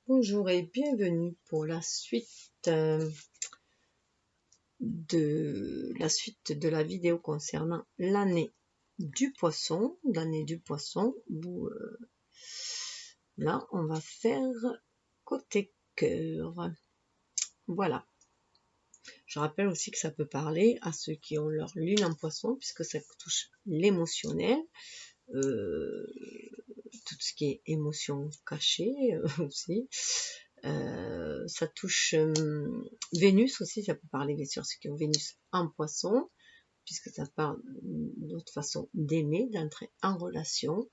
Bonjour et bienvenue pour la suite de la vidéo concernant l'année du poisson. Où, là, on va faire côté cœur. Voilà. Je rappelle aussi que ça peut parler à ceux qui ont leur lune en poisson, puisque ça touche l'émotionnel. Tout ce qui est émotion cachée aussi. Ça touche Vénus aussi, ça peut parler bien sûr ceux qui ont Vénus en poisson, puisque ça parle d'autre façon d'aimer, d'entrer en relation.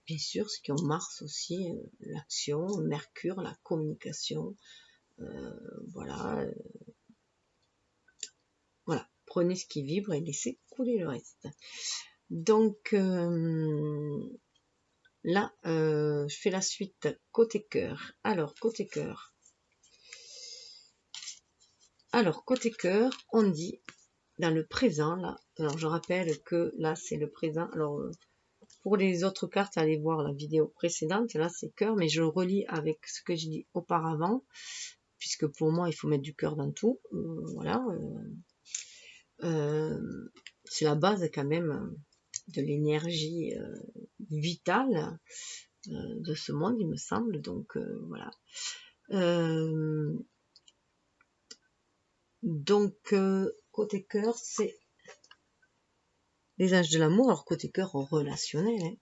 Bien sûr, ceux qui ont Mars aussi, l'action, Mercure, la communication. Voilà. Voilà. Prenez ce qui vibre et laissez couler le reste. Donc, là, je fais la suite côté cœur. Alors, côté cœur. On dit dans le présent, là. Alors, je rappelle que là, c'est le présent. Alors, pour les autres cartes, allez voir la vidéo précédente. Là, c'est cœur, mais je relis avec ce que j'ai dit auparavant, puisque pour moi, il faut mettre du cœur dans tout. Voilà. C'est la base quand même de l'énergie vitale de ce monde, il me semble. Donc, voilà. Donc, côté cœur, c'est les âges de l'amour. Alors, côté cœur relationnel, hein,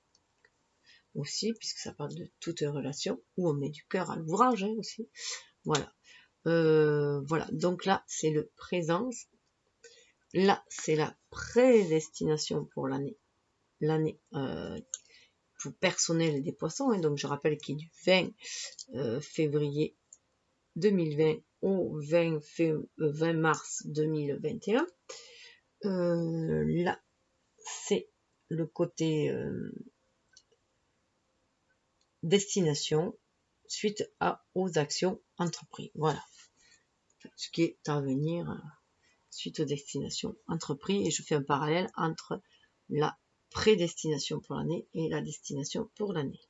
aussi, puisque ça parle de toute relation, où on met du cœur à l'ouvrage, hein, aussi. Voilà. Voilà. Donc là, c'est le présent. Là, c'est la prédestination pour l'année. L'année pour personnel des poissons. Hein. Donc, je rappelle qu'il est du 20 février 2020 au 20 mars 2021. Là, c'est le côté destination suite aux actions entreprises. Voilà. Ce qui est à venir suite aux destinations entreprises. Et je fais un parallèle entre la prédestination pour l'année et la destination pour l'année.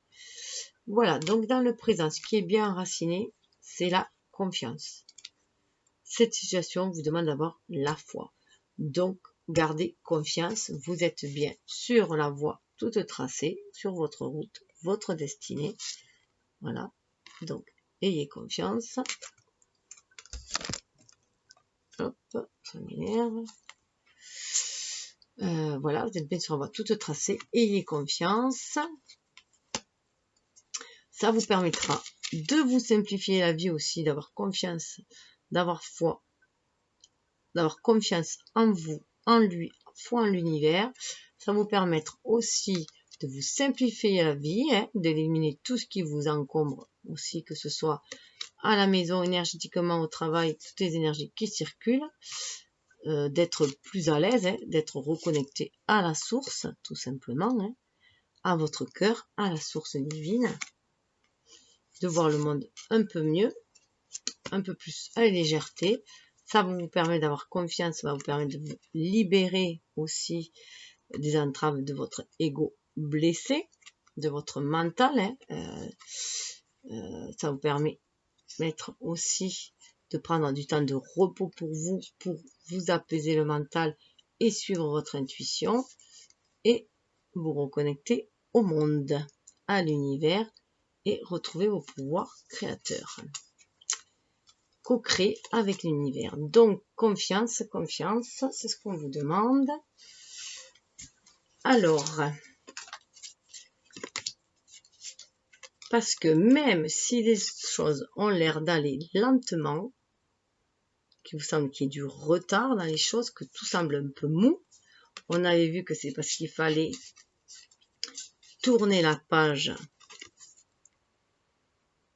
Voilà. Donc, dans le présent, ce qui est bien enraciné, c'est la confiance. Cette situation vous demande d'avoir la foi. Donc, gardez confiance. Vous êtes bien sur la voie toute tracée, sur votre route, votre destinée. Voilà. Donc, ayez confiance. Hop, ça m'énerve. Voilà, vous êtes bien sur la voie toute tracée. Ayez confiance. Ça vous permettra de vous simplifier la vie aussi, d'avoir confiance, d'avoir foi, d'avoir confiance en vous, en lui, foi en l'univers. Ça va vous permettre aussi de vous simplifier la vie, hein, d'éliminer tout ce qui vous encombre aussi, que ce soit à la maison, énergétiquement, au travail, toutes les énergies qui circulent, d'être plus à l'aise, hein, d'être reconnecté à la source, tout simplement, hein, à votre cœur, à la source divine, de voir le monde un peu mieux, un peu plus à la légèreté. Ça vous permet d'avoir confiance, ça va vous permettre de vous libérer aussi des entraves de votre ego blessé, de votre mental. Hein. Ça vous permet aussi de prendre du temps de repos pour vous apaiser le mental et suivre votre intuition et vous reconnecter au monde, à l'univers et retrouver vos pouvoirs créateurs. Co-créer avec l'univers. Donc, confiance, c'est ce qu'on vous demande. Alors, parce que même si les choses ont l'air d'aller lentement, qu'il vous semble qu'il y ait du retard dans les choses, que tout semble un peu mou, on avait vu que c'est parce qu'il fallait tourner la page.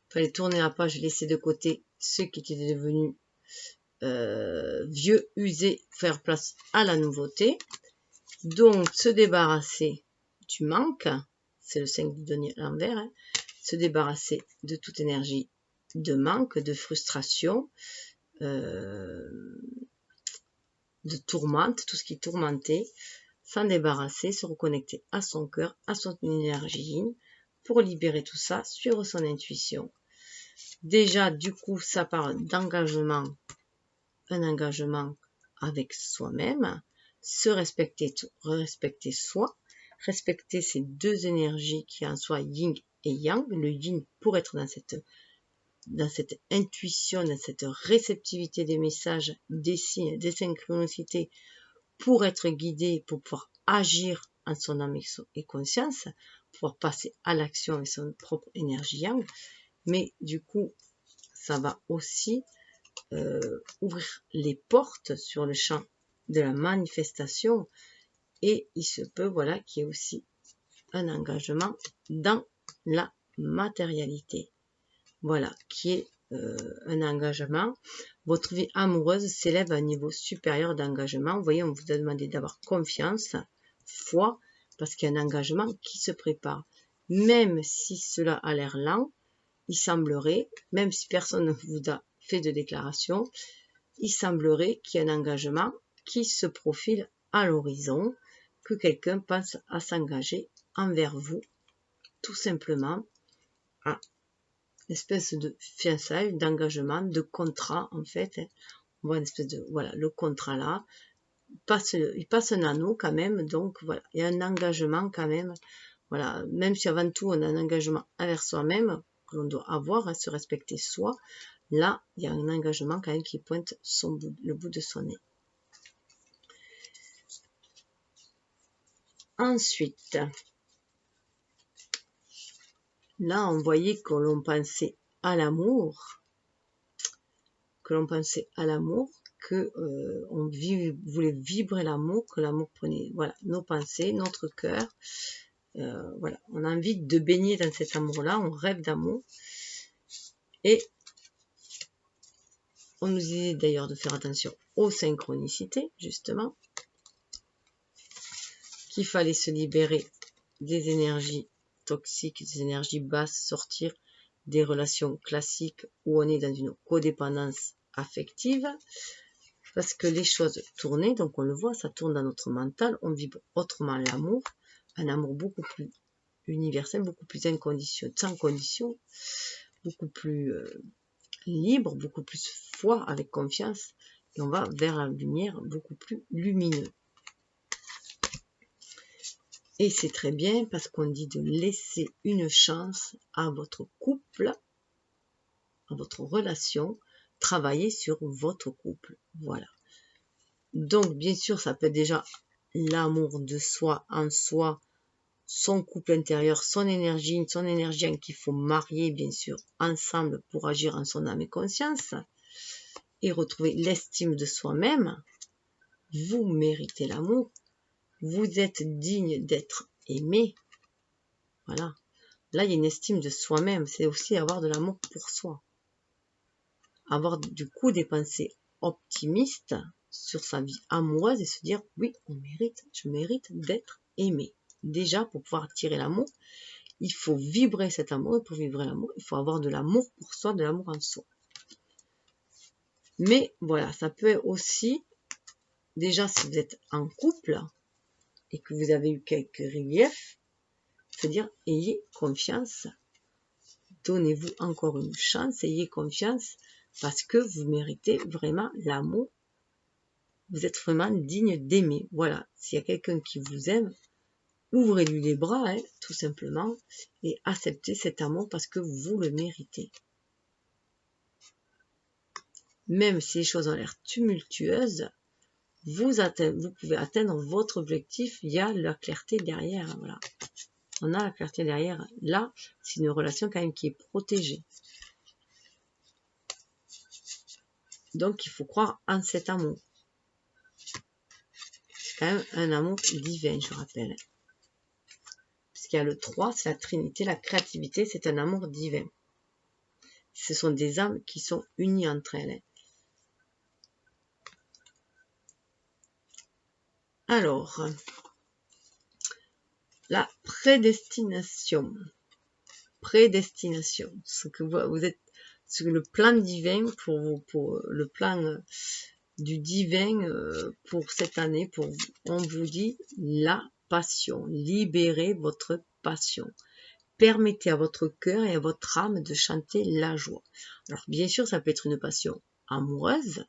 Il fallait tourner la page et laisser de côté ceux qui étaient devenus vieux, usés, faire place à la nouveauté. Donc, se débarrasser du manque, c'est le 5 du denier à l'envers, hein, se débarrasser de toute énergie de manque, de frustration, de tourmente, tout ce qui est tourmenté, s'en débarrasser, se reconnecter à son cœur, à son énergie, pour libérer tout ça, suivre son intuition. Déjà, du coup, ça parle d'engagement, un engagement avec soi-même, se respecter, respecter soi, respecter ces deux énergies qui en soi yin et yang, le yin pour être dans cette intuition, dans cette réceptivité des messages, des signes, des synchronicités, pour être guidé, pour pouvoir agir en son âme et conscience, pouvoir passer à l'action avec son propre énergie yang, mais du coup, ça va aussi ouvrir les portes sur le champ de la manifestation, et il se peut, voilà, qu'il y ait aussi un engagement dans la matérialité. Voilà, qui est un engagement. Votre vie amoureuse s'élève à un niveau supérieur d'engagement. Vous voyez, on vous a demandé d'avoir confiance, foi, parce qu'il y a un engagement qui se prépare. Même si cela a l'air lent, il semblerait, même si personne ne vous a fait de déclaration, il semblerait qu'il y ait un engagement qui se profile à l'horizon, que quelqu'un pense à s'engager envers vous, tout simplement, à une espèce de fiançailles, d'engagement, de contrat, en fait. On voit une espèce de, voilà, le contrat là, il passe un anneau quand même, donc voilà, il y a un engagement quand même, voilà, même si avant tout on a un engagement envers soi-même, que l'on doit avoir, à se respecter soi, là, il y a un engagement quand même qui pointe le bout de son nez. Ensuite, là, on voyait que l'on pensait à l'amour, que on voulait vibrer l'amour, que l'amour prenait, voilà, nos pensées, notre cœur, voilà, on a envie de baigner dans cet amour-là, on rêve d'amour, et on nous disait d'ailleurs de faire attention aux synchronicités, justement, qu'il fallait se libérer des énergies toxiques, des énergies basses, sortir des relations classiques où on est dans une codépendance affective, parce que les choses tournaient, donc on le voit, ça tourne dans notre mental, on vibre autrement l'amour, un amour beaucoup plus universel, beaucoup plus inconditionnel, sans condition, beaucoup plus libre, beaucoup plus foi, avec confiance, et on va vers la lumière beaucoup plus lumineux. Et c'est très bien parce qu'on dit de laisser une chance à votre couple, à votre relation, travailler sur votre couple. Voilà. Donc, bien sûr, ça peut être déjà l'amour de soi, en soi, son couple intérieur, son énergie qu'il faut marier, bien sûr, ensemble pour agir en son âme et conscience et retrouver l'estime de soi-même. Vous méritez l'amour. Vous êtes digne d'être aimé. Voilà. Là, il y a une estime de soi-même. C'est aussi avoir de l'amour pour soi. Avoir du coup des pensées optimistes sur sa vie amoureuse et se dire, oui, je mérite d'être aimé. Déjà, pour pouvoir attirer l'amour, il faut vibrer cet amour. Et pour vibrer l'amour, il faut avoir de l'amour pour soi, de l'amour en soi. Mais voilà, ça peut aussi, déjà, si vous êtes en couple et que vous avez eu quelques reliefs, c'est-à-dire, ayez confiance. Donnez-vous encore une chance, ayez confiance, parce que vous méritez vraiment l'amour. Vous êtes vraiment digne d'aimer. Voilà, s'il y a quelqu'un qui vous aime, ouvrez-lui les bras, hein, tout simplement, et acceptez cet amour parce que vous le méritez. Même si les choses ont l'air tumultueuses, vous pouvez atteindre votre objectif. Il y a la clarté derrière. Voilà. On a la clarté derrière. Là, c'est une relation quand même qui est protégée. Donc, il faut croire en cet amour. C'est quand même un amour divin, je rappelle. Parce qu'il y a le 3, c'est la Trinité, la créativité, c'est un amour divin. Ce sont des âmes qui sont unies entre elles. Alors, la prédestination. Prédestination. Ce que vous êtes, ce que le plan divin pour le plan du divin pour cette année, on vous dit la passion. Libérez votre passion. permettez à votre cœur et à votre âme de chanter la joie. Alors bien sûr, ça peut être une passion amoureuse,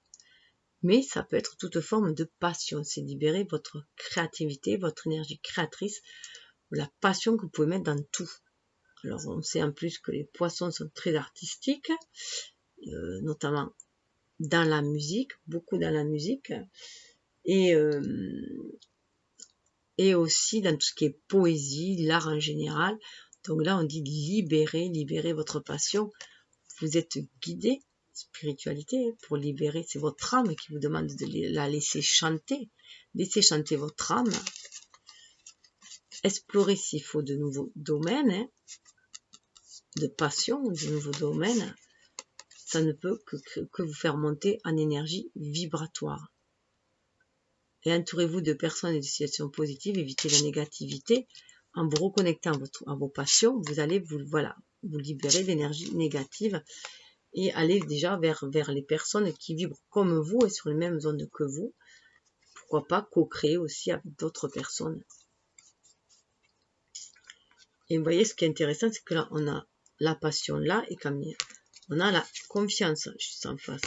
mais ça peut être toute forme de passion. C'est libérer votre créativité, votre énergie créatrice, la passion que vous pouvez mettre dans tout. Alors on sait en plus que les poissons sont très artistiques, notamment dans la musique, beaucoup dans la musique, et aussi dans tout ce qui est poésie, l'art en général. Donc là on dit libérer votre passion. Vous êtes guidé, spiritualité, pour libérer, c'est votre âme qui vous demande de la laisser chanter. Laissez chanter votre âme. Explorez s'il faut de nouveaux domaines, de passion, de nouveaux domaines. Ça ne peut que vous faire monter en énergie vibratoire. Et entourez-vous de personnes et de situations positives, évitez la négativité. En vous reconnectant à vos passions, vous allez vous libérer d'énergie négative et aller déjà vers les personnes qui vibrent comme vous et sur les mêmes ondes que vous. Pourquoi pas co-créer aussi avec d'autres personnes. Et vous voyez, ce qui est intéressant, c'est que là, on a la passion là, et comme on a la confiance juste en face.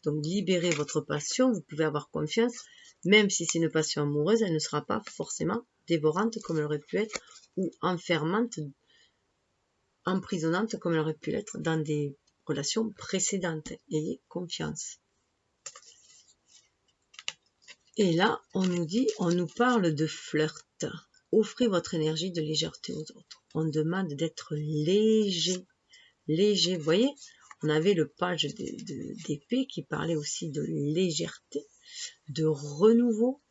Donc, libérez votre passion, vous pouvez avoir confiance, même si c'est une passion amoureuse, elle ne sera pas forcément dévorante comme elle aurait pu être, ou enfermante, emprisonnante comme elle aurait pu l'être dans des relations précédentes. Ayez confiance. Et là, on nous parle de flirt. Offrez votre énergie de légèreté aux autres. On demande d'être léger. Léger, vous voyez, on avait le page d'épée qui parlait aussi de légèreté, de renouveau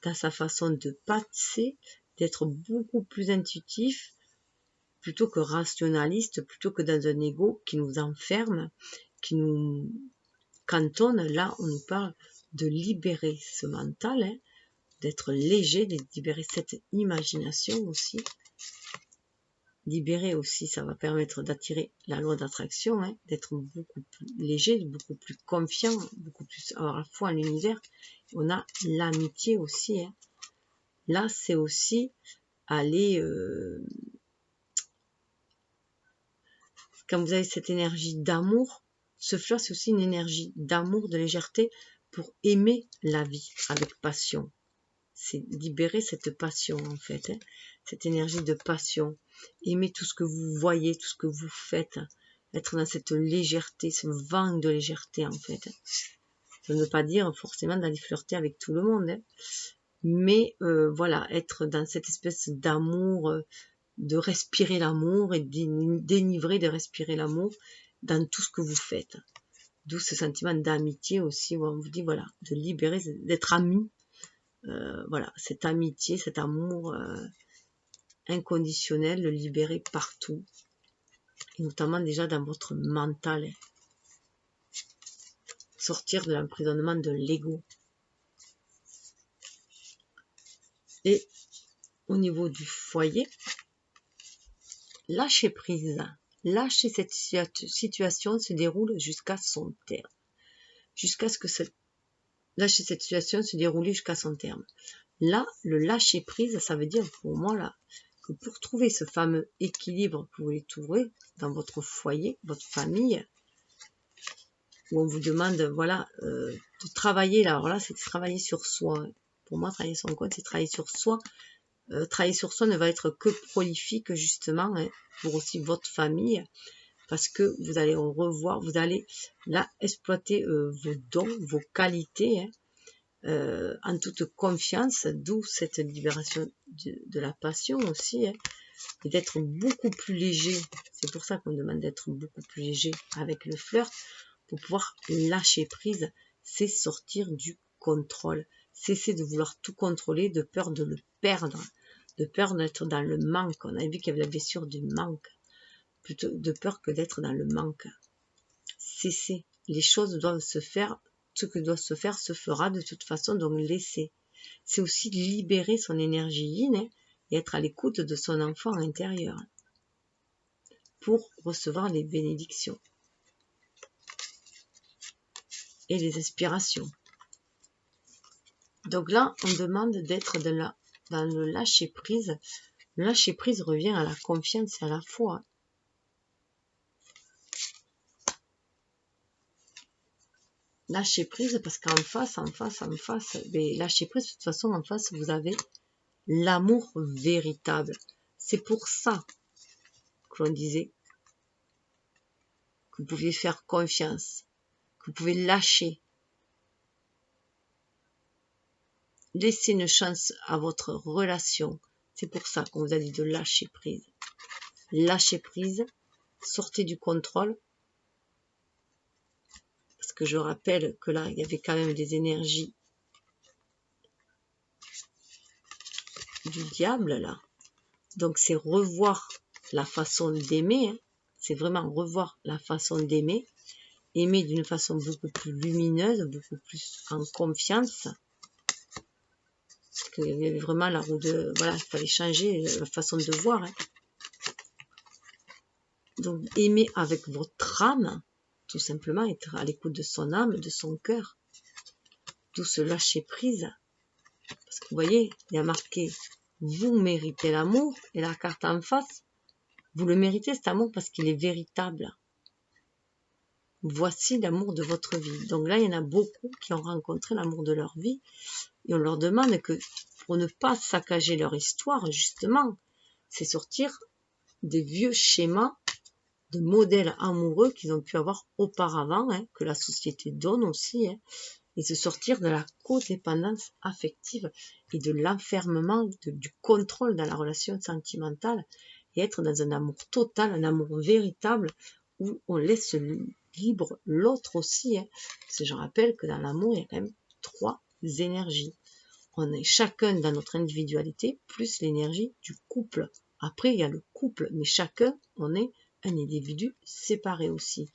dans sa façon de passer, d'être beaucoup plus intuitif, plutôt que rationaliste, plutôt que dans un ego qui nous enferme, qui nous cantonne. Là, on nous parle de libérer ce mental, d'être léger, de libérer cette imagination aussi. Libérer aussi, ça va permettre d'attirer la loi d'attraction, d'être beaucoup plus léger, beaucoup plus confiant, beaucoup plus avoir la foi en l'univers. On a l'amitié aussi. Là, c'est aussi aller... quand vous avez cette énergie d'amour, ce fleur, c'est aussi une énergie d'amour, de légèreté pour aimer la vie avec passion. C'est libérer cette passion en fait, cette énergie de passion. Aimer tout ce que vous voyez, tout ce que vous faites. Être dans cette légèreté, ce vent de légèreté en fait. Ça ne veut pas dire forcément d'aller flirter avec tout le monde. Mais voilà, être dans cette espèce d'amour, de respirer l'amour et dénivrer de respirer l'amour dans tout ce que vous faites. D'où ce sentiment d'amitié aussi, où on vous dit voilà, de libérer, d'être amis. Voilà, cette amitié, cet amour inconditionnel, le libérer partout, et notamment déjà dans votre mental. Sortir de l'emprisonnement de l'ego. Et au niveau du foyer, lâcher prise. Lâcher cette situation se déroule jusqu'à son terme. Jusqu'à ce que lâcher cette situation se déroule jusqu'à son terme. Là, le lâcher prise, ça veut dire pour moi là, que pour trouver ce fameux équilibre que vous voulez trouver dans votre foyer, votre famille, où on vous demande voilà, de travailler, là, alors là, c'est de travailler sur soi. Pour moi, travailler sur son compte, c'est travailler sur soi. Travailler sur soi ne va être que prolifique, justement, pour aussi votre famille, parce que vous allez revoir, vous allez là exploiter vos dons, vos qualités, en toute confiance, d'où cette libération de la passion aussi, et d'être beaucoup plus léger. C'est pour ça qu'on demande d'être beaucoup plus léger avec le flirt, pour pouvoir lâcher prise. C'est sortir du contrôle, cesser de vouloir tout contrôler, de peur de le perdre, de peur d'être dans le manque. On a vu qu'il y avait la blessure du manque, plutôt de peur que d'être dans le manque. Cesser, les choses doivent se faire, ce que doit se faire se fera de toute façon, donc laisser. C'est aussi libérer son énergie yin, et être à l'écoute de son enfant intérieur pour recevoir les bénédictions et les inspirations. Donc là, on demande d'être dans le lâcher prise Le lâcher prise revient à la confiance et à la foi. Lâcher prise parce qu'en face, mais lâcher prise, de toute façon, en face, vous avez l'amour véritable. C'est pour ça que l'on disait que vous pouviez faire confiance, que vous pouvez lâcher. Laissez une chance à votre relation. C'est pour ça qu'on vous a dit de lâcher prise. Lâchez prise, sortez du contrôle. Parce que je rappelle que là, il y avait quand même des énergies du diable, là. Donc, c'est revoir la façon d'aimer. Hein. C'est vraiment revoir la façon d'aimer. Aimer d'une façon beaucoup plus lumineuse, beaucoup plus en confiance. Parce qu'il y avait vraiment la roue de... Voilà, il fallait changer la façon de voir. Hein. Donc, aimer avec votre âme, tout simplement, être à l'écoute de son âme, de son cœur. Tout se lâcher prise. Parce que vous voyez, il y a marqué « Vous méritez l'amour » et la carte en face, vous le méritez cet amour parce qu'il est véritable. Voici l'amour de votre vie. Donc là, il y en a beaucoup qui ont rencontré l'amour de leur vie et on leur demande que pour ne pas saccager leur histoire, justement, c'est sortir des vieux schémas de modèles amoureux qu'ils ont pu avoir auparavant, hein, que la société donne aussi, hein, et se sortir de la codépendance affective et de l'enfermement, du contrôle dans la relation sentimentale et être dans un amour total, un amour véritable où on laisse libre l'autre aussi. Hein. Parce que je rappelle que dans l'amour, il y a quand même 3 énergies. On est chacun dans notre individualité, plus l'énergie du couple. Après, il y a le couple, mais chacun, on est un individu séparé aussi.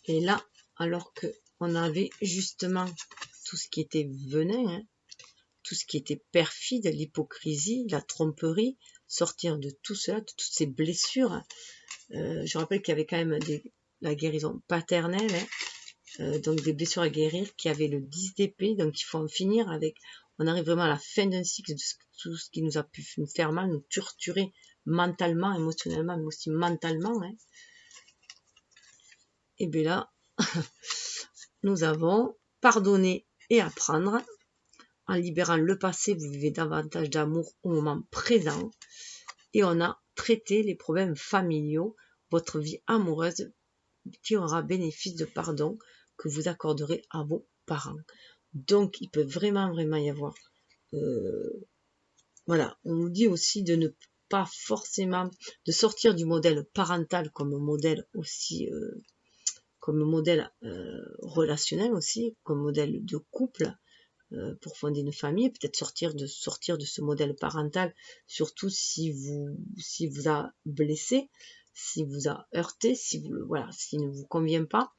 Et là, alors que on avait justement tout ce qui était venin, hein, tout ce qui était perfide, l'hypocrisie, la tromperie, sortir de tout cela, de toutes ces blessures. Hein. Je rappelle qu'il y avait quand même la guérison paternelle, hein, donc des blessures à guérir, qui avaient le 10 d'épée, donc il faut en finir avec. On arrive vraiment à la fin d'un cycle de tout ce qui nous a pu nous faire mal, nous torturer mentalement, émotionnellement, mais aussi mentalement. Hein. Et bien là, nous avons pardonné et apprendre. En libérant le passé, vous vivez davantage d'amour au moment présent. Et on a traité les problèmes familiaux, votre vie amoureuse tirera bénéfice de pardon que vous accorderez à vos parents. Donc, il peut vraiment y avoir... voilà, on nous dit aussi de ne pas forcément... de sortir du modèle parental comme modèle aussi... comme modèle relationnel aussi, comme modèle de couple, pour fonder une famille, peut-être sortir de ce modèle parental, surtout si vous a blessé, si vous a heurté, s'il ne vous convient pas,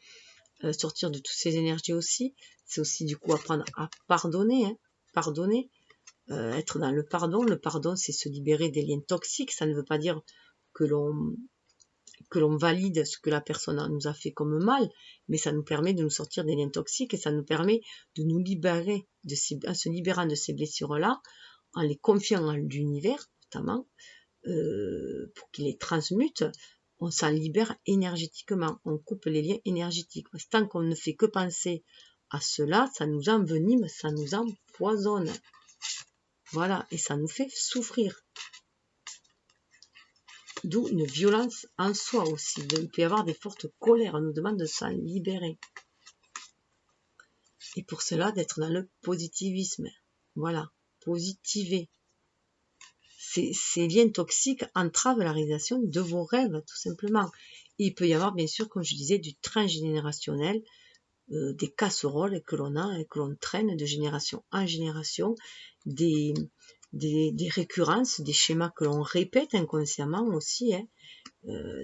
sortir de toutes ces énergies aussi, c'est aussi du coup apprendre à pardonner, hein, pardonner, être dans le pardon. Le pardon, c'est se libérer des liens toxiques, ça ne veut pas dire que l'on valide ce que la personne nous a fait comme mal, mais ça nous permet de nous sortir des liens toxiques et ça nous permet de nous libérer, en se libérant de ces blessures-là, en les confiant à l'univers, notamment, pour qu'il les transmute, on s'en libère énergétiquement, on coupe les liens énergétiques. Parce que tant qu'on ne fait que penser à cela, ça nous envenime, ça nous empoisonne. Voilà, et ça nous fait souffrir. D'où une violence en soi aussi. Il peut y avoir des fortes colères. On nous demande de s'en libérer. Et pour cela, d'être dans le positivisme. Voilà, positiver. Ces liens toxiques entravent la réalisation de vos rêves, tout simplement. Et il peut y avoir, bien sûr, comme je disais, du transgénérationnel, des casseroles que l'on a et que l'on traîne de génération en génération, des récurrences, des schémas que l'on répète inconsciemment aussi. Hein.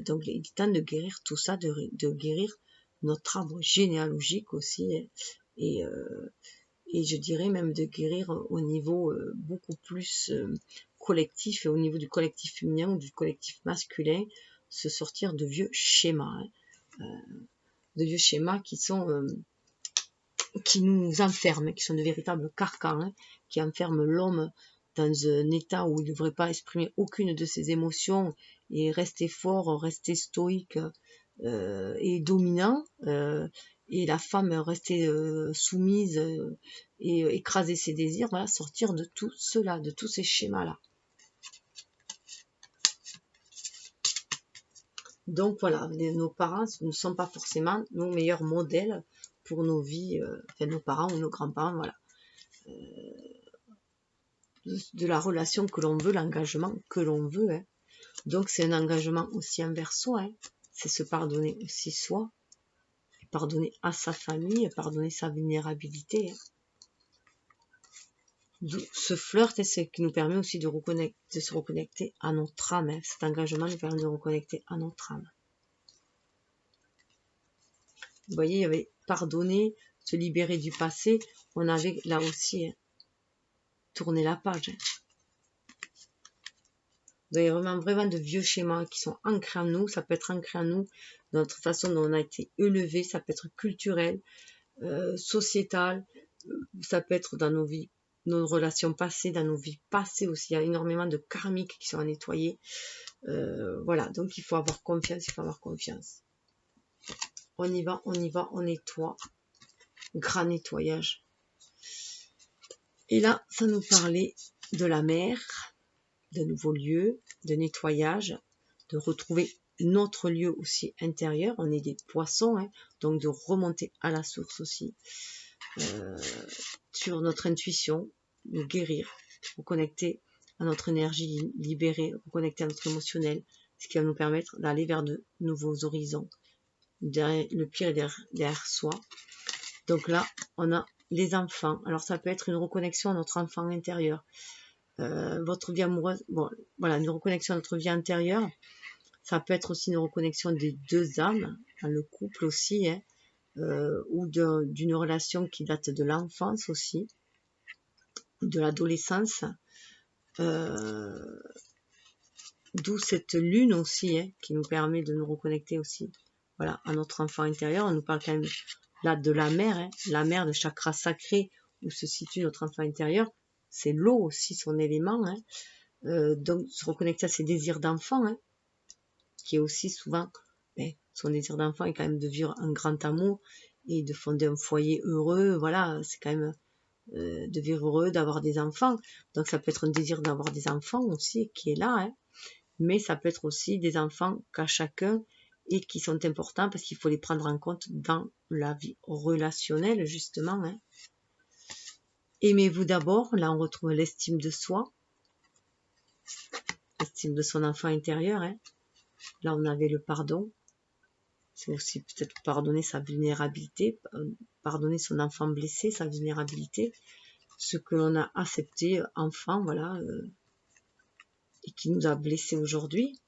Donc il est temps de guérir tout ça, de guérir notre arbre généalogique aussi, hein. Et je dirais même de guérir au niveau beaucoup plus collectif, et au niveau du collectif féminin ou du collectif masculin, se sortir de vieux schémas, hein. De vieux schémas qui sont qui nous enferment, qui sont de véritables carcans, hein, qui enferment l'homme dans un état où il ne devrait pas exprimer aucune de ses émotions et rester fort, rester stoïque et dominant, et la femme rester soumise et écraser ses désirs. Voilà, sortir de tout cela, de tous ces schémas-là. Donc voilà, nos parents ne sont pas forcément nos meilleurs modèles pour nos vies, enfin nos parents ou nos grands-parents, voilà. De la relation que l'on veut, l'engagement que l'on veut. Hein. Donc c'est un engagement aussi envers soi, hein. C'est se pardonner aussi soi, pardonner à sa famille, pardonner sa vulnérabilité. Hein. Ce flirt, c'est ce qui nous permet aussi de se reconnecter à notre âme. Hein. Cet engagement nous permet de reconnecter à notre âme. Vous voyez, il y avait pardonner, se libérer du passé. On avait là aussi hein, tourné la page. Hein. Il y a vraiment de vieux schémas qui sont ancrés en nous. Ça peut être ancré en nous dans notre façon dont on a été élevé. Ça peut être culturel, sociétal. Ça peut être dans nos vies, nos relations passées, dans nos vies passées aussi. Il y a énormément de karmiques qui sont à nettoyer. Voilà, donc il faut avoir confiance, il faut avoir confiance. On y va, on nettoie. Grand nettoyage. Et là, ça nous parlait de la mer, de nouveaux lieux, de nettoyage, de retrouver notre lieu aussi intérieur. On est des poissons, hein, donc de remonter à la source aussi. Sur notre intuition, de guérir, reconnecter à notre énergie libérée, reconnecter à notre émotionnel, ce qui va nous permettre d'aller vers de nouveaux horizons. Le pire est derrière soi. Donc là, on a les enfants. Alors ça peut être une reconnexion à notre enfant intérieur. Votre vie amoureuse, bon, voilà, une reconnexion à notre vie intérieure. Ça peut être aussi une reconnexion des deux âmes, dans le couple aussi, hein, ou d'une relation qui date de l'enfance aussi, de l'adolescence. D'où cette lune aussi, hein, qui nous permet de nous reconnecter aussi, voilà, à notre enfant intérieur. On nous parle quand même là de la mer, hein, la mer, le chakra sacré où se situe notre enfant intérieur. C'est l'eau aussi, son élément. Hein. Donc se reconnecter à ses désirs d'enfant, hein, qui est aussi souvent, son désir d'enfant est quand même de vivre un grand amour et de fonder un foyer heureux. Voilà, c'est quand même de vivre heureux, d'avoir des enfants. Donc ça peut être un désir d'avoir des enfants aussi qui est là, hein. Mais ça peut être aussi des enfants qu'à chacun et qui sont importants parce qu'il faut les prendre en compte dans la vie relationnelle justement. Hein. Aimez-vous d'abord, là on retrouve l'estime de soi, l'estime de son enfant intérieur. Hein. Là on avait le pardon, c'est aussi peut-être pardonner sa vulnérabilité, pardonner son enfant blessé, sa vulnérabilité, ce que l'on a accepté enfant, voilà, et qui nous a blessés aujourd'hui,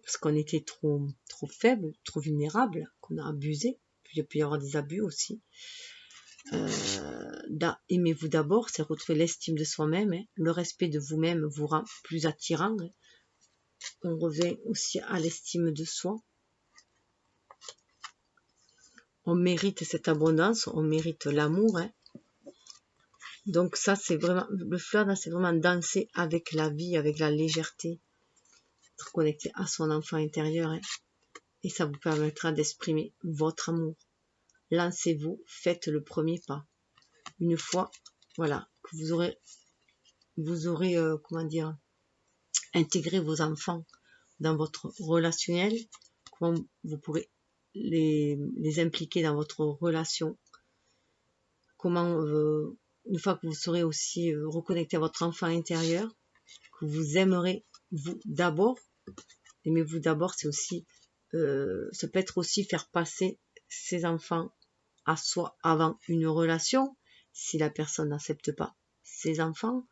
parce qu'on était trop faible, trop vulnérable, qu'on a abusé, puis il peut y avoir des abus aussi. Aimez-vous d'abord, c'est retrouver l'estime de soi-même, hein. Le respect de vous-même vous rend plus attirant. Hein. On revient aussi à l'estime de soi. On mérite cette abondance, on mérite l'amour. Hein. Donc ça, c'est vraiment, le flirt, c'est vraiment danser avec la vie, avec la légèreté, être connecté à son enfant intérieur. Hein. Et ça vous permettra d'exprimer votre amour. Lancez-vous, faites le premier pas. Une fois, voilà, que vous aurez comment dire, intégré vos enfants dans votre relationnel, comment vous pourrez les impliquer dans votre relation, comment, une fois que vous serez aussi reconnecté à votre enfant intérieur, que vous aimerez vous d'abord, aimez-vous d'abord, c'est aussi, ça peut être aussi faire passer ses enfants à soi avant une relation, si la personne n'accepte pas ses enfants,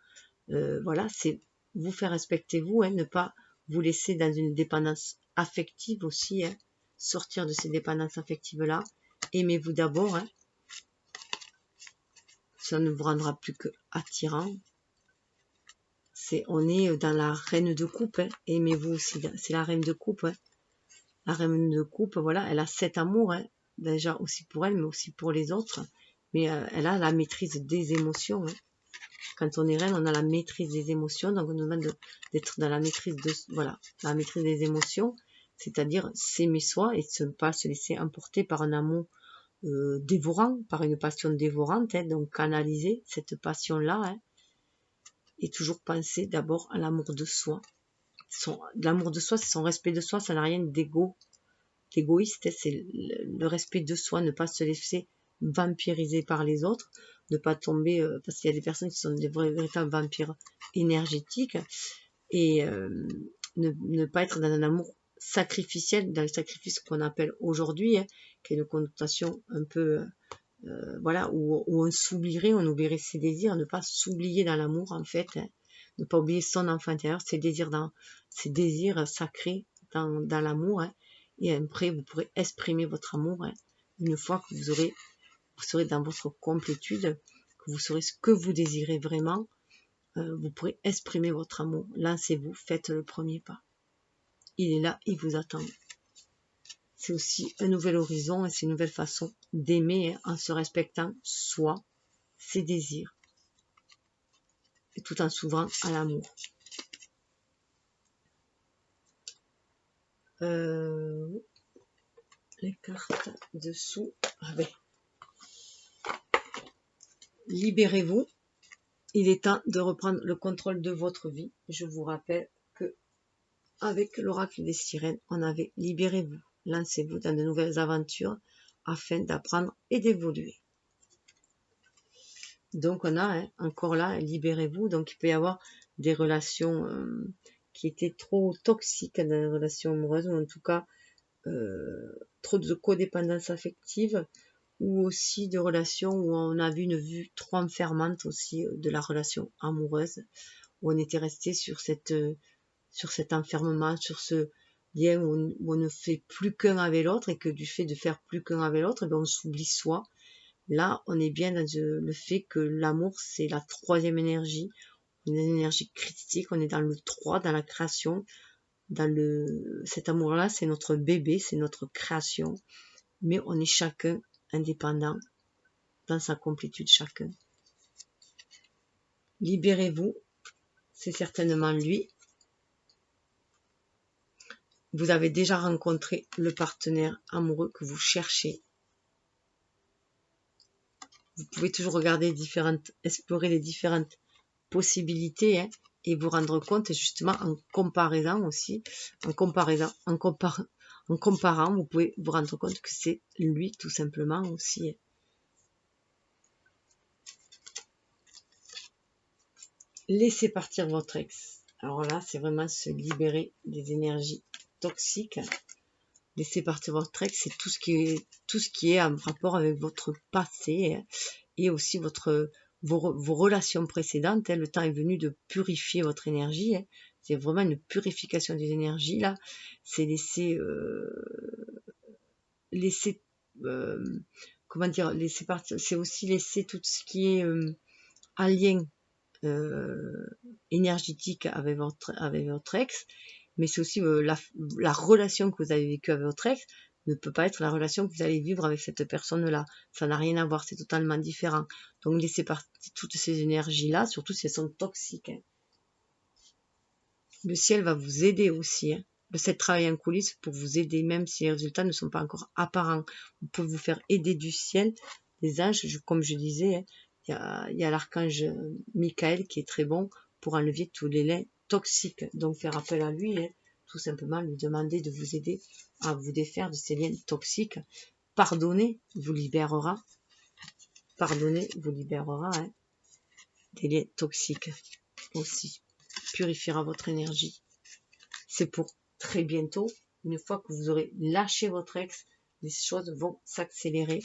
voilà, c'est vous faire respecter vous, hein, ne pas vous laisser dans une dépendance affective aussi, hein, sortir de ces dépendances affectives-là, aimez-vous d'abord, hein, ça ne vous rendra plus que attirant. On est dans la reine de coupe, hein, aimez-vous aussi, c'est la reine de coupe, hein. La reine de coupe, voilà, elle a 7 amours, hein, déjà aussi pour elle, mais aussi pour les autres. mais elle a la maîtrise des émotions. Hein. Quand on est reine, on a la maîtrise des émotions, donc on nous demande d'être dans la maîtrise de, voilà, la maîtrise des émotions, c'est-à-dire s'aimer soi et ne pas se laisser emporter par un amour dévorant, par une passion dévorante, hein, donc canaliser cette passion-là, hein, et toujours penser d'abord à l'amour de soi. L'amour de soi, c'est son respect de soi, ça n'a rien d'égoïste, c'est le respect de soi, ne pas se laisser vampiriser par les autres, ne pas tomber, parce qu'il y a des personnes qui sont des véritables vampires énergétiques, et ne pas être dans un amour sacrificiel, dans le sacrifice qu'on appelle aujourd'hui, hein, qui a une connotation un peu, voilà, où on s'oublierait, on oublierait ses désirs, ne pas s'oublier dans l'amour en fait, hein, ne pas oublier son enfant intérieur, ses désirs sacrés dans l'amour, hein, et après vous pourrez exprimer votre amour, hein, une fois que vous serez dans votre complétude, que vous saurez ce que vous désirez vraiment, vous pourrez exprimer votre amour. Lancez-vous, faites le premier pas. Il est là, il vous attend. C'est aussi un nouvel horizon et c'est une nouvelle façon d'aimer, hein, en se respectant soi, ses désirs, et tout en s'ouvrant à l'amour. Les cartes dessous. Libérez-vous. Il est temps de reprendre le contrôle de votre vie. Je vous rappelle que avec l'oracle des sirènes, on avait libérez-vous. Lancez-vous dans de nouvelles aventures afin d'apprendre et d'évoluer. Donc on a, hein, encore là, libérez-vous. Donc il peut y avoir des relations qui étaient trop toxiques dans les relations amoureuses, ou en tout cas trop de codépendance affective, ou aussi de relations où on a vu une vue trop enfermante aussi de la relation amoureuse, où on était resté sur cet enfermement, sur ce lien où on ne fait plus qu'un avec l'autre, et que du fait de faire plus qu'un avec l'autre, on s'oublie soi. Là, on est bien dans le fait que l'amour, c'est la troisième énergie, une énergie critique, on est dans le 3, dans la création, cet amour-là, c'est notre bébé, c'est notre création, mais on est chacun indépendant dans sa complétude chacun. Libérez-vous, c'est certainement lui. Vous avez déjà rencontré le partenaire amoureux que vous cherchez. Vous pouvez toujours explorer les différentes possibilités, hein, et vous rendre compte, justement en comparant aussi, en comparant, vous pouvez vous rendre compte que c'est lui tout simplement aussi. Laissez partir votre ex. Alors là, c'est vraiment se libérer des énergies toxiques. Laissez partir votre ex, c'est tout ce qui est en rapport avec votre passé, et aussi vos relations précédentes. Le temps est venu de purifier votre énergie. C'est vraiment une purification des énergies là. C'est laisser comment dire, laisser partir. C'est aussi laisser tout ce qui est en lien énergétique avec votre ex, mais c'est aussi la relation que vous avez vécue avec votre ex ne peut pas être la relation que vous allez vivre avec cette personne-là. Ça n'a rien à voir, c'est totalement différent. Donc laissez partir toutes ces énergies-là, surtout si elles sont toxiques. Hein. Le ciel va vous aider aussi. Hein. Le ciel travaille en coulisses pour vous aider, même si les résultats ne sont pas encore apparents. Vous pouvez vous faire aider du ciel, des anges, comme je disais. Hein. Il y a l'archange Michael qui est très bon pour enlever tous les liens toxiques. Donc faire appel à lui, hein, tout simplement lui demander de vous aider à vous défaire de ces liens toxiques. Pardonner vous libérera. Pardonner vous libérera, hein, des liens toxiques aussi. Purifiera votre énergie. C'est pour très bientôt. Une fois que vous aurez lâché votre ex, les choses vont s'accélérer.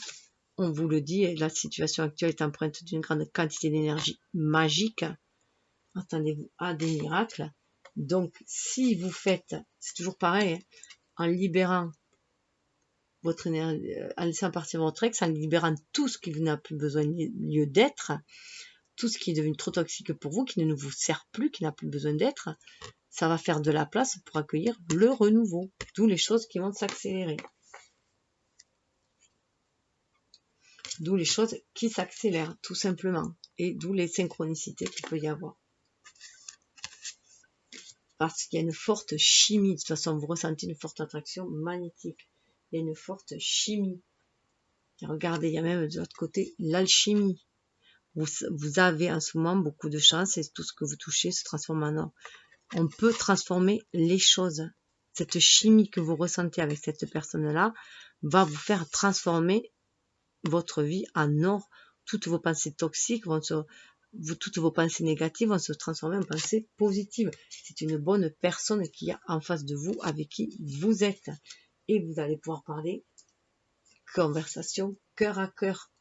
On vous le dit, la situation actuelle est empreinte d'une grande quantité d'énergie magique. Attendez-vous à des miracles. Donc, si vous faites, c'est toujours pareil, hein, en libérant votre énergie, en laissant partir votre ex, en libérant tout ce qui n'a plus besoin de lieu d'être, tout ce qui est devenu trop toxique pour vous, qui ne vous sert plus, qui n'a plus besoin d'être, ça va faire de la place pour accueillir le renouveau, d'où les choses qui vont s'accélérer. D'où les choses qui s'accélèrent, tout simplement. Et d'où les synchronicités qu'il peut y avoir. Parce qu'il y a une forte chimie. De toute façon, vous ressentez une forte attraction magnétique. Il y a une forte chimie. Et regardez, il y a même de l'autre côté l'alchimie. Vous avez en ce moment beaucoup de chance et tout ce que vous touchez se transforme en or. On peut transformer les choses. Cette chimie que vous ressentez avec cette personne-là va vous faire transformer votre vie en or. Toutes vos pensées toxiques toutes vos pensées négatives vont se transformer en pensées positives. C'est une bonne personne qui est en face de vous, avec qui vous êtes. Et vous allez pouvoir parler conversation cœur à cœur.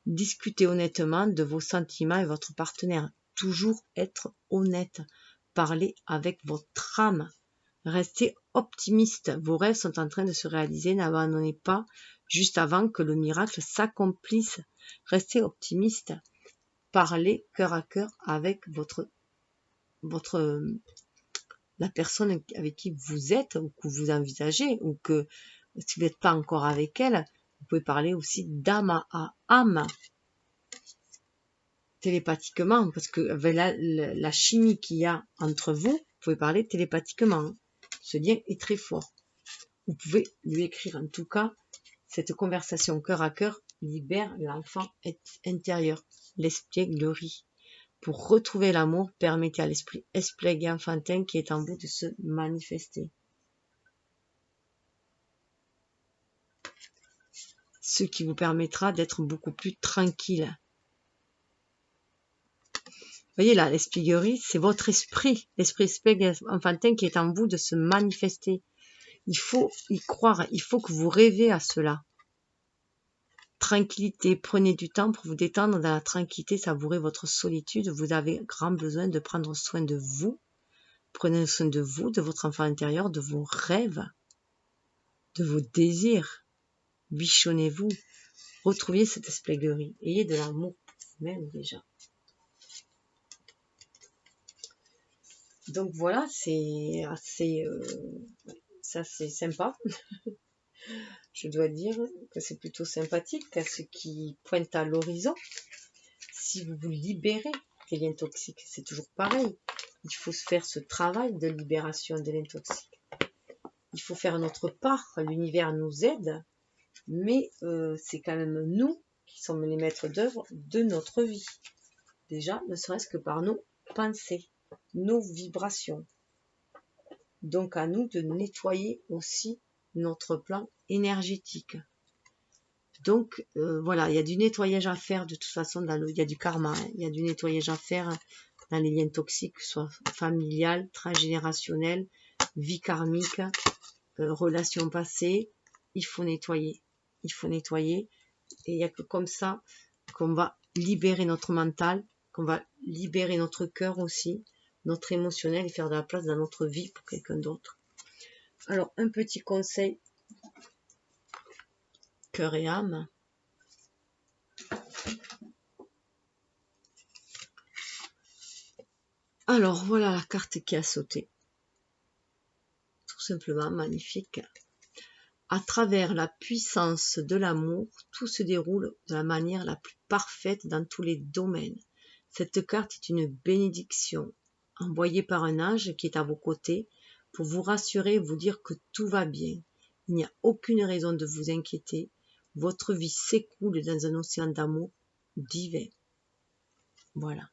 Discutez honnêtement de vos sentiments et votre partenaire. Toujours être honnête. Parlez avec votre âme. Restez optimiste. Vos rêves sont en train de se réaliser. N'abandonnez pas juste avant que le miracle s'accomplisse. Restez optimiste. Parlez cœur à cœur avec la personne avec qui vous êtes ou que vous envisagez, ou que si vous n'êtes pas encore avec elle, vous pouvez parler aussi d'âme à âme, télépathiquement, parce que avec la chimie qu'il y a entre vous, vous pouvez parler télépathiquement. Ce lien est très fort. Vous pouvez lui écrire. En tout cas, cette conversation cœur à cœur libère l'enfant intérieur, l'espièglerie. Pour retrouver l'amour, permettez à l'esprit espiègle et enfantin qui est en vous de se manifester. Ce qui vous permettra d'être beaucoup plus tranquille. Vous voyez là, l'espièglerie, c'est votre esprit, l'esprit espiègle enfantin qui est en vous de se manifester. Il faut y croire, il faut que vous rêvez à cela. Tranquillité, prenez du temps pour vous détendre dans la tranquillité, savourez votre solitude. Vous avez grand besoin de prendre soin de vous. Prenez soin de vous, de votre enfant intérieur, de vos rêves, de vos désirs. Bichonnez-vous. Retrouvez cette espièglerie. Ayez de l'amour pour vous-même déjà. Donc voilà, c'est assez sympa. Je dois dire que c'est plutôt sympathique à ce qui pointe à l'horizon. Si vous vous libérez des liens toxiques, c'est toujours pareil. Il faut faire ce travail de libération des liens toxiques. Il faut faire notre part. L'univers nous aide, mais c'est quand même nous qui sommes les maîtres d'œuvre de notre vie. Déjà, ne serait-ce que par nos pensées, nos vibrations. Donc à nous de nettoyer aussi notre plan énergétique. Donc voilà, il y a du nettoyage à faire de toute façon, il y a du karma, hein, il y a du nettoyage à faire dans les liens toxiques, soit familial, transgénérationnel, vie karmique, relations passées. Il faut nettoyer, et il n'y a que comme ça qu'on va libérer notre mental, qu'on va libérer notre cœur aussi, notre émotionnel, et faire de la place dans notre vie pour quelqu'un d'autre. Alors, un petit conseil, cœur et âme. Alors, voilà la carte qui a sauté. Tout simplement magnifique. À travers la puissance de l'amour, tout se déroule de la manière la plus parfaite dans tous les domaines. Cette carte est une bénédiction envoyée par un ange qui est à vos côtés pour vous rassurer et vous dire que tout va bien. Il n'y a aucune raison de vous inquiéter. Votre vie s'écoule dans un océan d'amour divin. Voilà.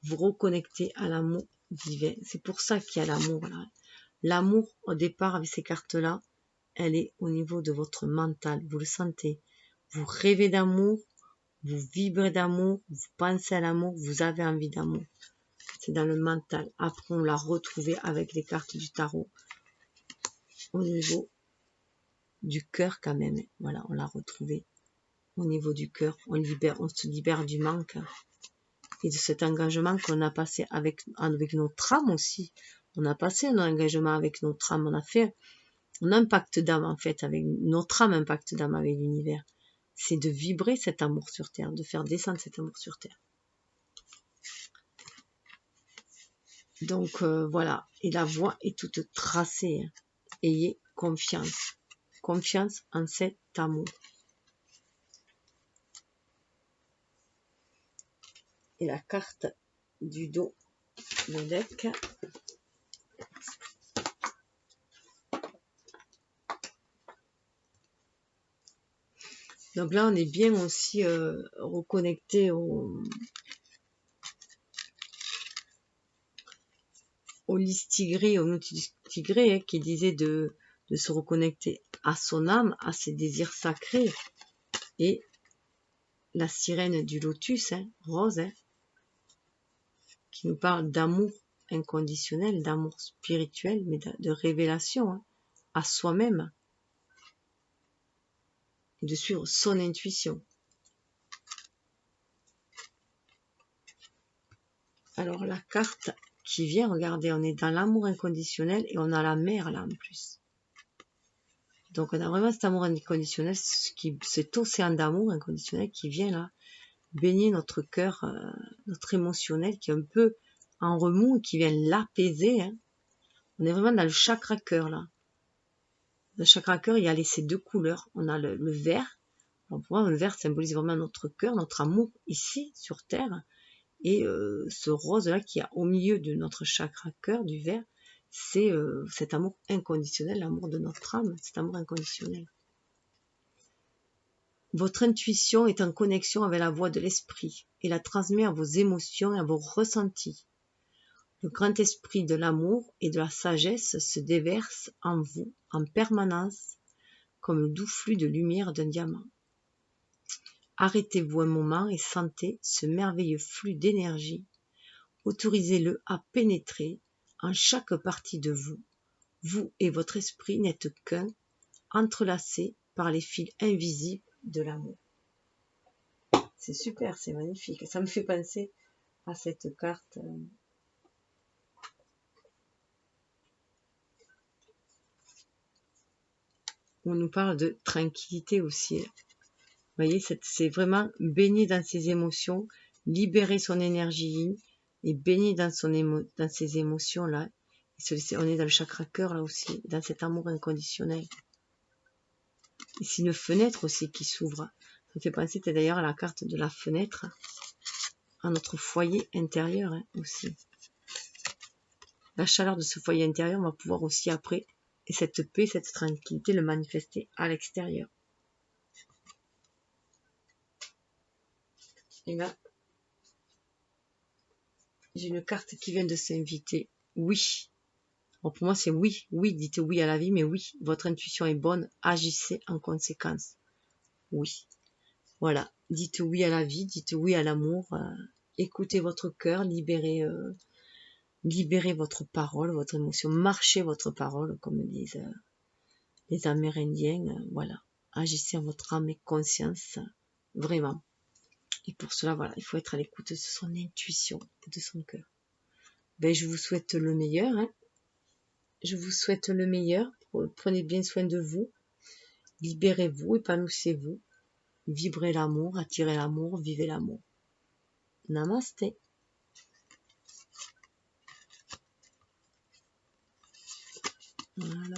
Vous reconnectez à l'amour divin. C'est pour ça qu'il y a l'amour là. L'amour, au départ, avec ces cartes-là, elle est au niveau de votre mental. Vous le sentez. Vous rêvez d'amour, vous vibrez d'amour, vous pensez à l'amour, vous avez envie d'amour. C'est dans le mental. Après, on l'a retrouvé avec les cartes du tarot. Au niveau du cœur quand même. Voilà, on l'a retrouvé. Au niveau du cœur, on se libère du manque. Et de cet engagement qu'on a passé avec notre âme aussi. On a passé un engagement avec notre âme. On a un pacte d'âme en fait, avec notre âme, un pacte d'âme avec l'univers. C'est de vibrer cet amour sur Terre, de faire descendre cet amour sur Terre. Donc voilà, et la voie est toute tracée. Hein. Ayez confiance en cet amour. et la carte du dos de deck. Donc là, on est bien aussi reconnecté au Listigri, au Nautilus-Tigré, hein, qui disait de se reconnecter à son âme, à ses désirs sacrés. Et la sirène du lotus, hein, rose, hein, qui nous parle d'amour inconditionnel, d'amour spirituel, mais de révélation, hein, à soi-même, et de suivre son intuition. Alors la carte qui vient, regardez, on est dans l'amour inconditionnel et on a la mer là en plus. Donc on a vraiment cet amour inconditionnel, cet océan d'amour inconditionnel qui vient là baigner notre cœur, notre émotionnel qui est un peu en remous et qui vient l'apaiser. Hein. On est vraiment dans le chakra cœur là. Dans le chakra cœur, il y a ces deux couleurs. On a le vert. Alors pour moi, le vert symbolise vraiment notre cœur, notre amour ici sur Terre. Et ce rose-là qui est au milieu de notre chakra cœur, du vert, c'est cet amour inconditionnel, l'amour de notre âme, cet amour inconditionnel. Votre intuition est en connexion avec la voix de l'esprit et la transmet à vos émotions et à vos ressentis. Le grand esprit de l'amour et de la sagesse se déverse en vous en permanence comme le doux flux de lumière d'un diamant. Arrêtez-vous un moment et sentez ce merveilleux flux d'énergie. Autorisez-le à pénétrer en chaque partie de vous. Vous et votre esprit n'êtes qu'un, entrelacés par les fils invisibles de l'amour. C'est super, c'est magnifique. Ça me fait penser à cette carte. On nous parle de tranquillité aussi. Vous voyez, c'est vraiment baigner dans ses émotions, libérer son énergie et baigner dans ses émotions-là. On est dans le chakra cœur là aussi, dans cet amour inconditionnel. Et c'est une fenêtre aussi qui s'ouvre. Ça me fait penser d'ailleurs à la carte de la fenêtre, à notre foyer intérieur hein, aussi. La chaleur de ce foyer intérieur, on va pouvoir aussi après, et cette paix, cette tranquillité, le manifester à l'extérieur. Et là, j'ai une carte qui vient de s'inviter. Oui. Bon, pour moi, c'est oui. Oui, dites oui à la vie, mais oui, votre intuition est bonne, agissez en conséquence. Oui. Voilà. Dites oui à la vie, dites oui à l'amour. Écoutez votre cœur, libérez votre parole, votre émotion, marchez votre parole, comme disent les Amérindiens. Voilà. Agissez en votre âme et conscience, vraiment. Et pour cela, voilà, il faut être à l'écoute de son intuition et de son cœur. Ben, je vous souhaite le meilleur. Hein. Je vous souhaite le meilleur. Prenez bien soin de vous. Libérez-vous, épanouissez-vous. Vibrez l'amour, attirez l'amour, vivez l'amour. Namasté. Voilà.